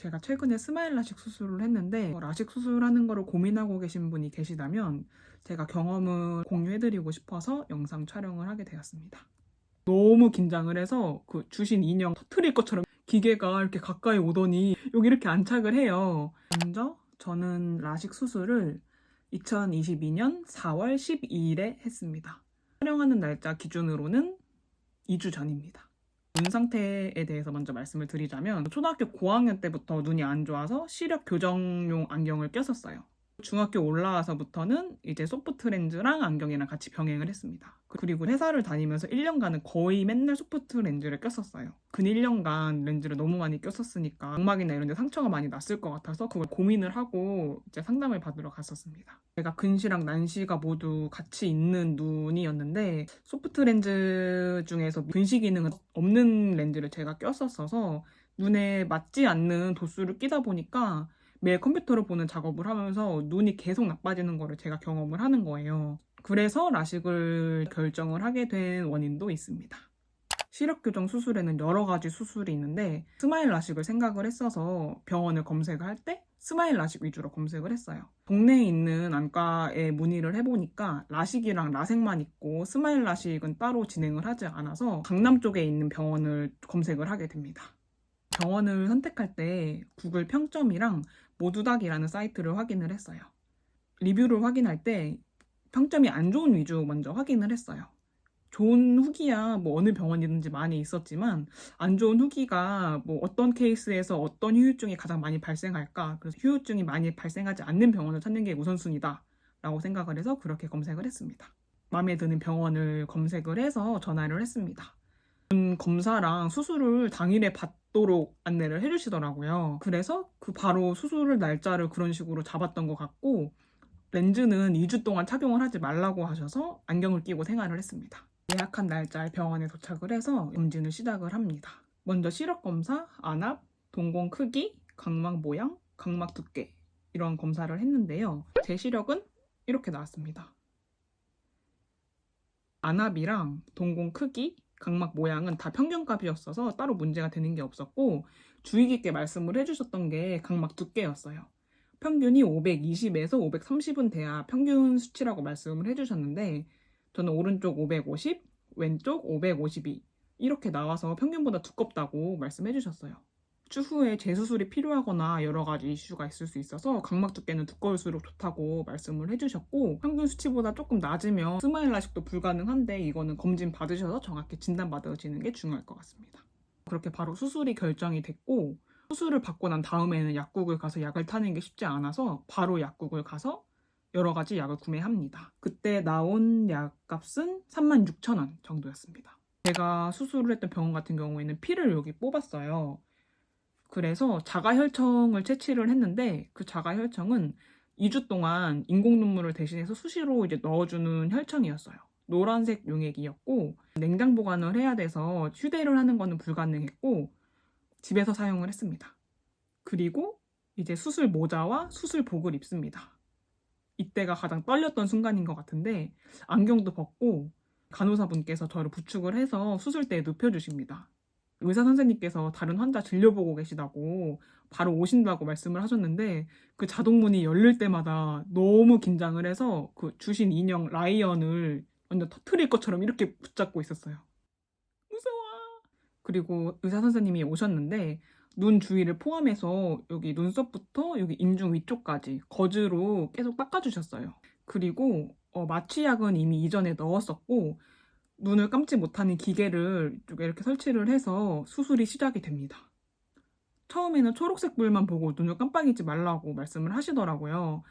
제가 최근에 스마일 라식 수술을 했는데 라식 수술하는 거를 고민하고 계신 분이 계시다면 제가 경험을 공유해드리고 싶어서 영상 촬영을 하게 되었습니다. 너무 긴장을 해서 그 주신 인형 터트릴 것처럼 기계가 이렇게 가까이 오더니 여기 이렇게 안착을 해요. 먼저 저는 라식 수술을 2022년 4월 12일에 했습니다. 촬영하는 날짜 기준으로는 2주 전입니다. 눈 상태에 대해서 먼저 말씀을 드리자면 초등학교 고학년 때부터 눈이 안 좋아서 시력 교정용 안경을 꼈었어요. 중학교 올라와서부터는 이제 소프트 렌즈랑 안경이랑 같이 병행을 했습니다. 그리고 회사를 다니면서 1년간은 거의 맨날 소프트 렌즈를 꼈었어요. 근 1년간 렌즈를 너무 많이 꼈었으니까 각막이나 이런 데 상처가 많이 났을 것 같아서 그걸 고민을 하고 이제 상담을 받으러 갔었습니다. 제가 근시랑 난시가 모두 같이 있는 눈이었는데 소프트 렌즈 중에서 근시 기능은 없는 렌즈를 제가 꼈었어서 눈에 맞지 않는 도수를 끼다 보니까 매일 컴퓨터를 보는 작업을 하면서 눈이 계속 나빠지는 거를 제가 경험을 하는 거예요. 그래서 라식을 결정을 하게 된 원인도 있습니다. 시력 교정 수술에는 여러 가지 수술이 있는데 스마일 라식을 생각을 했어서 병원을 검색을 할 때 스마일 라식 위주로 검색을 했어요. 동네에 있는 안과에 문의를 해보니까 라식이랑 라섹만 있고 스마일 라식은 따로 진행을 하지 않아서 강남 쪽에 있는 병원을 검색을 하게 됩니다. 병원을 선택할 때 구글 평점이랑 모두닥이라는 사이트를 확인을 했어요. 리뷰를 확인할 때 평점이 안 좋은 위주 먼저 확인을 했어요. 좋은 후기야 뭐 어느 병원이든지 많이 있었지만 안 좋은 후기가 뭐 어떤 케이스에서 어떤 후유증이 가장 많이 발생할까, 그래서 후유증이 많이 발생하지 않는 병원을 찾는 게 우선순위다 라고 생각을 해서 그렇게 검색을 했습니다. 마음에 드는 병원을 검색을 해서 전화를 했습니다. 검사랑 수술을 당일에 받도록 안내를 해주시더라고요. 그래서 그 바로 수술 날짜를 그런 식으로 잡았던 것 같고 렌즈는 2주 동안 착용을 하지 말라고 하셔서 안경을 끼고 생활을 했습니다. 예약한 날짜에 병원에 도착을 해서 검진을 시작을 합니다. 먼저 시력 검사, 안압, 동공 크기, 각막 모양, 각막 두께 이런 검사를 했는데요. 제 시력은 이렇게 나왔습니다. 안압이랑 동공 크기, 각막 모양은 다 평균값이었어서 따로 문제가 되는 게 없었고 주의 깊게 말씀을 해주셨던 게 각막 두께였어요. 평균이 520에서 530은 돼야 평균 수치라고 말씀을 해주셨는데 저는 오른쪽 550, 왼쪽 552 이렇게 나와서 평균보다 두껍다고 말씀해 주셨어요. 추후에 재수술이 필요하거나 여러 가지 이슈가 있을 수 있어서 각막 두께는 두꺼울수록 좋다고 말씀을 해주셨고 평균 수치보다 조금 낮으면 스마일 라식도 불가능한데 이거는 검진 받으셔서 정확히 진단받으시는 게 중요할 것 같습니다. 그렇게 바로 수술이 결정이 됐고 수술을 받고 난 다음에는 약국을 가서 약을 타는 게 쉽지 않아서 바로 약국을 가서 여러 가지 약을 구매합니다. 그때 나온 약값은 36,000원 정도였습니다. 제가 수술을 했던 병원 같은 경우에는 피를 여기 뽑았어요. 그래서 자가혈청을 채취를 했는데 그 자가혈청은 2주 동안 인공 눈물을 대신해서 수시로 이제 넣어주는 혈청이었어요. 노란색 용액이었고 냉장 보관을 해야 돼서 휴대를 하는 거는 불가능했고 집에서 사용을 했습니다. 그리고 이제 수술 모자와 수술복을 입습니다. 이때가 가장 떨렸던 순간인 것 같은데 안경도 벗고 간호사분께서 저를 부축을 해서 수술대에 눕혀주십니다. 의사 선생님께서 다른 환자 진료보고 계시다고 바로 오신다고 말씀을 하셨는데 그 자동문이 열릴 때마다 너무 긴장을 해서 그 주신 인형 라이언을 완전 터트릴 것처럼 이렇게 붙잡고 있었어요. 무서워. 그리고 의사 선생님이 오셨는데 눈 주위를 포함해서 여기 눈썹부터 여기 인중 위쪽까지 거즈로 계속 닦아주셨어요. 그리고 마취약은 이미 이전에 넣었었고 눈을 감지 못하는 기계를 이렇게 설치를 해서 수술이 시작이 됩니다. 처음에는 초록색 불만 보고 눈을 깜빡이지 말라고 말씀을 하시더라고요.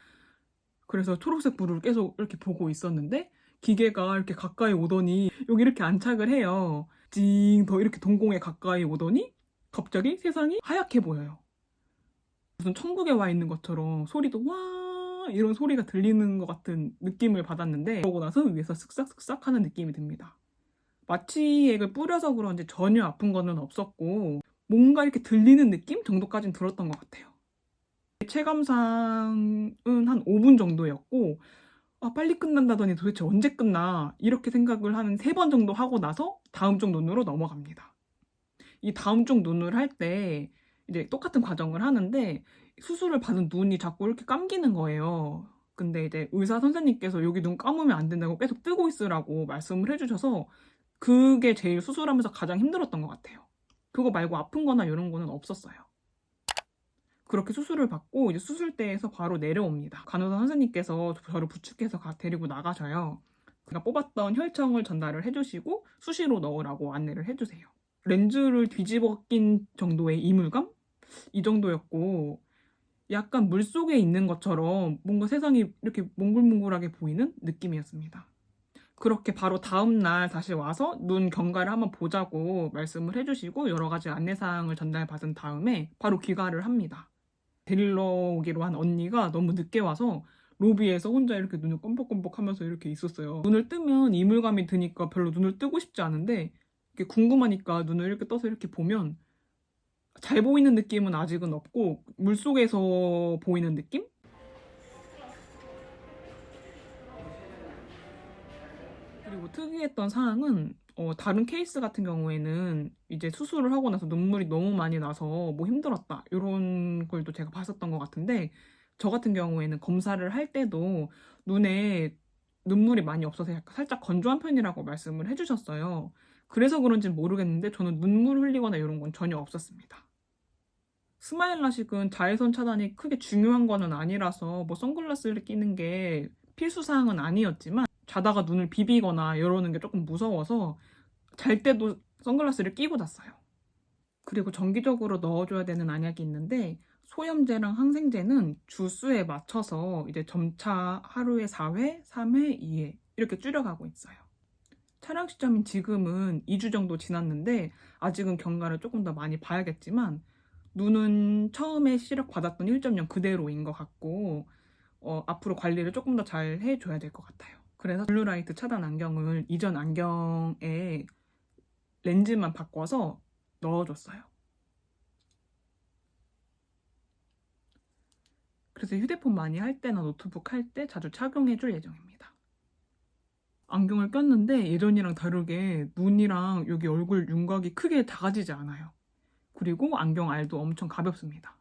그래서 초록색 불을 계속 이렇게 보고 있었는데 기계가 이렇게 가까이 오더니 여기 이렇게 안착을 해요. 징 더 이렇게 동공에 가까이 오더니 갑자기 세상이 하얗게 보여요. 무슨 천국에 와 있는 것처럼 소리도 와 이런 소리가 들리는 것 같은 느낌을 받았는데 그러고 나서 위에서 쓱싹쓱싹 하는 느낌이 듭니다. 마취액을 뿌려서 그런지 전혀 아픈 거는 없었고 뭔가 이렇게 들리는 느낌 정도까지는 들었던 것 같아요. 체감상은 한 5분 정도였고 빨리 끝난다더니 도대체 언제 끝나 이렇게 생각을 한 3번 정도 하고 나서 다음 쪽 눈으로 넘어갑니다. 이 다음 쪽 눈을 할 때 이제 똑같은 과정을 하는데 수술을 받은 눈이 자꾸 이렇게 감기는 거예요. 근데 이제 의사 선생님께서 여기 눈 감으면 안 된다고 계속 뜨고 있으라고 말씀을 해주셔서 그게 제일 수술하면서 가장 힘들었던 것 같아요. 그거 말고 아픈 거나 이런 거는 없었어요. 그렇게 수술을 받고 이제 수술대에서 바로 내려옵니다. 간호사 선생님께서 저를 부축해서 데리고 나가셔요. 제가 뽑았던 혈청을 전달을 해주시고 수시로 넣으라고 안내를 해주세요. 렌즈를 뒤집어 낀 정도의 이물감? 이 정도였고 약간 물속에 있는 것처럼 뭔가 세상이 이렇게 몽글몽글하게 보이는 느낌이었습니다. 그렇게 바로 다음날 다시 와서 눈 경과를 한번 보자고 말씀을 해주시고 여러 가지 안내사항을 전달받은 다음에 바로 귀가를 합니다. 데리러 오기로 한 언니가 너무 늦게 와서 로비에서 혼자 이렇게 눈을 껌뻑껌뻑 하면서 이렇게 있었어요. 눈을 뜨면 이물감이 드니까 별로 눈을 뜨고 싶지 않은데 이렇게 궁금하니까 눈을 이렇게 떠서 이렇게 보면 잘 보이는 느낌은 아직은 없고 물속에서 보이는 느낌? 그리고 특이했던 사항은 다른 케이스 같은 경우에는 이제 수술을 하고 나서 눈물이 너무 많이 나서 뭐 힘들었다 이런 걸도 제가 봤었던 것 같은데 저 같은 경우에는 검사를 할 때도 눈에 눈물이 많이 없어서 약간 살짝 건조한 편이라고 말씀을 해주셨어요. 그래서 그런지 모르겠는데 저는 눈물 흘리거나 이런 건 전혀 없었습니다. 스마일 라식은 자외선 차단이 크게 중요한 거는 아니라서 뭐 선글라스를 끼는 게 필수 사항은 아니었지만 자다가 눈을 비비거나 이러는 게 조금 무서워서 잘 때도 선글라스를 끼고 잤어요. 그리고 정기적으로 넣어줘야 되는 안약이 있는데 소염제랑 항생제는 주수에 맞춰서 이제 점차 하루에 4회, 3회, 2회 이렇게 줄여가고 있어요. 촬영 시점인 지금은 2주 정도 지났는데 아직은 경과를 조금 더 많이 봐야겠지만 눈은 처음에 시력 받았던 1.0 그대로인 것 같고 앞으로 관리를 조금 더 잘 해줘야 될 것 같아요. 그래서 블루라이트 차단 안경을 이전 안경에 렌즈만 바꿔서 넣어줬어요. 그래서 휴대폰 많이 할 때나 노트북 할 때 자주 착용해줄 예정입니다. 안경을 꼈는데 예전이랑 다르게 눈이랑 여기 얼굴 윤곽이 크게 작아지지 않아요. 그리고 안경 알도 엄청 가볍습니다.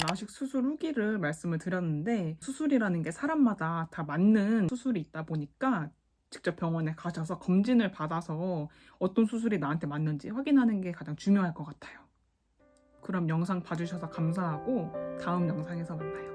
라식 수술 후기를 말씀을 드렸는데 수술이라는 게 사람마다 다 맞는 수술이 있다 보니까 직접 병원에 가셔서 검진을 받아서 어떤 수술이 나한테 맞는지 확인하는 게 가장 중요할 것 같아요. 그럼 영상 봐주셔서 감사하고 다음 영상에서 만나요.